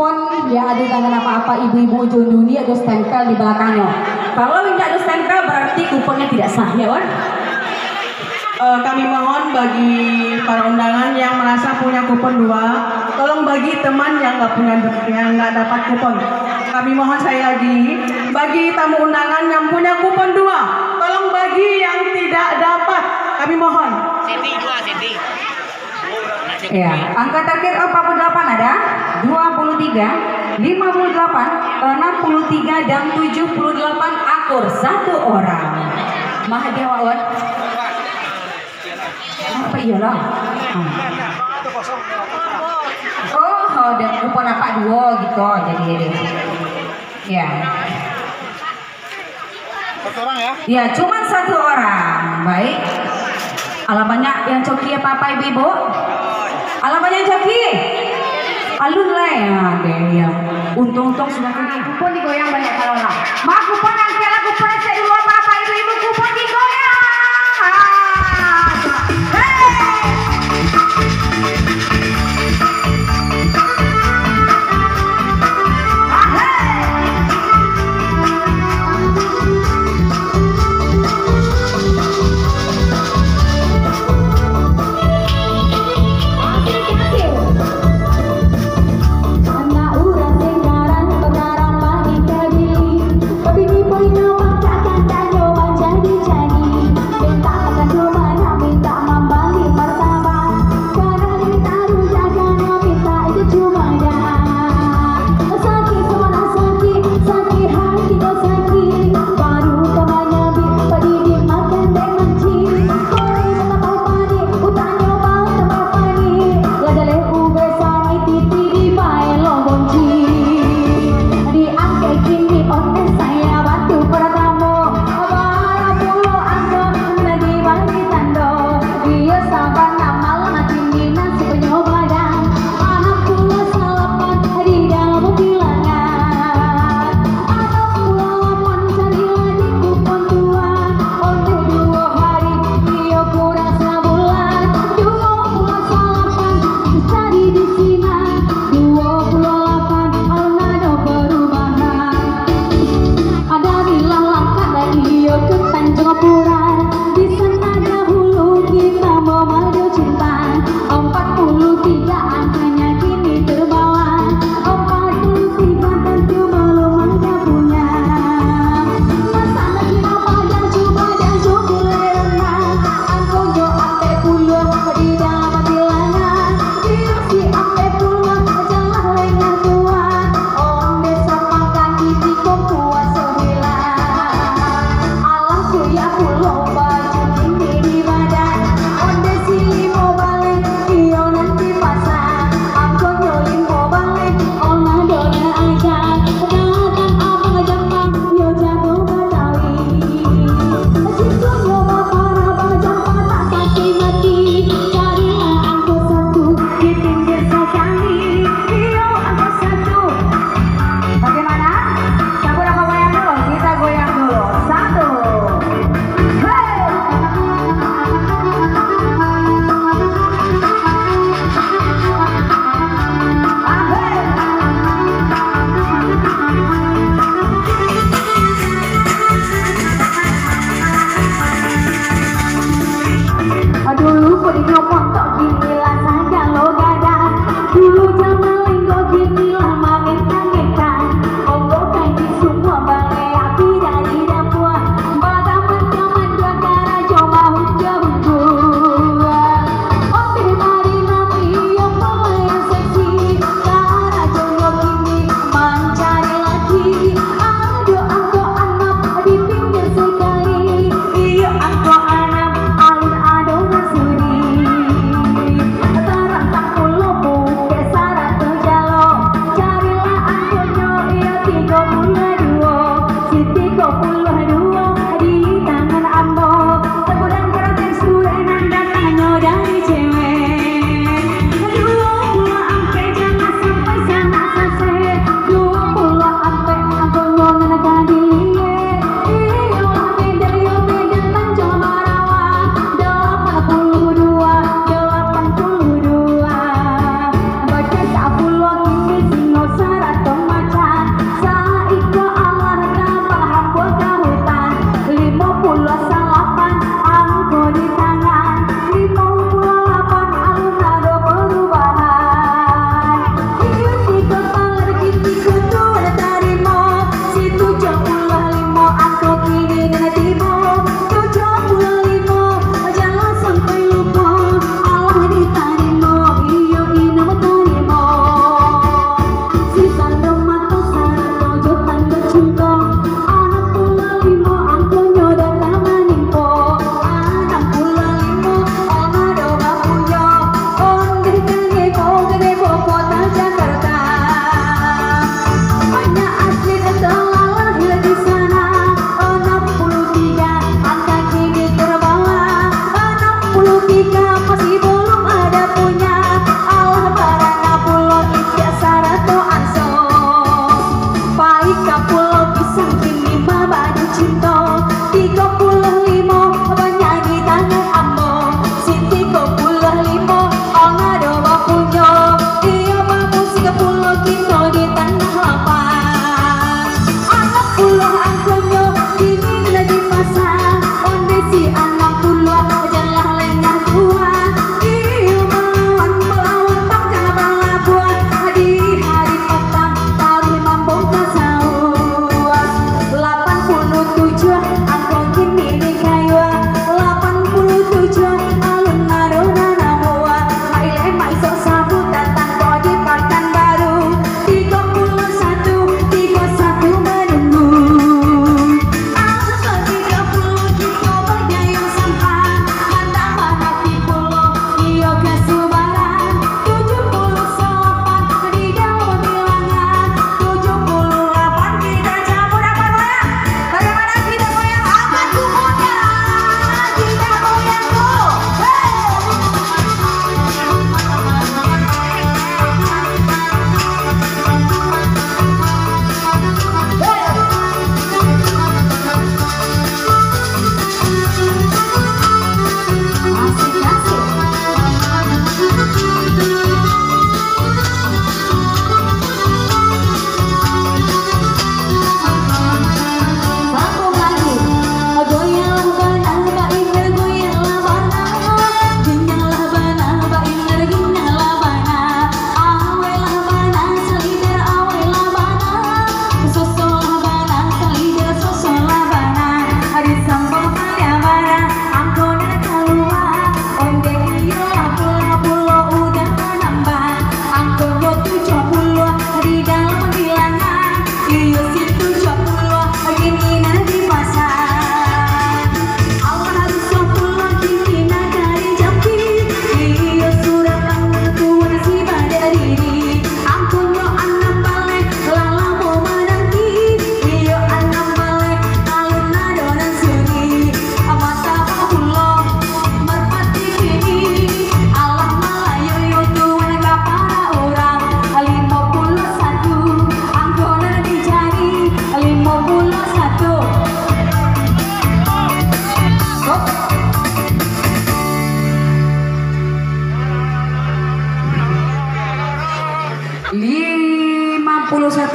kupon ya ada dengan apa-apa ibu-ibu ujung dunia ada stempel di belakangnya. Kalau tidak ada stempel berarti kuponnya tidak sah ya Wan. Kami mohon bagi para undangan yang merasa punya kupon 2, tolong bagi teman yang nggak dapat kupon. Kami mohon sekali lagi bagi tamu undangan yang punya kupon 2, tolong bagi yang tidak dapat. Kami mohon. Ya, angka terakhir 48 ada 23, 58, 63 dan 78 akur 1 orang. Mahdia Wan. Apa iyalah? Oh, dan kupon apa 2 gitu jadi ini. Ya. Satu orang ya? Ya, cuma 1 orang. Baik. Alamannya yang coki apa ibu-ibu? Alamannya yang coki. Alun lah ya, ya. Untung-untung sudah kena kupon digoyang banyak kalau lah. Mak kupon yang kira kupon saya dulu apa ibu-ibu kupon digoyang. Anak urang tinggaran pengarang pagi kali, tapi di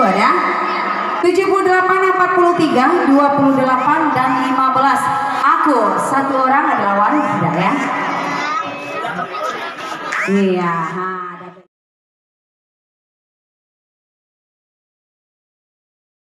ada. 78, 43, 28 dan 15. Aku satu orang adalah wanita ya. Iya.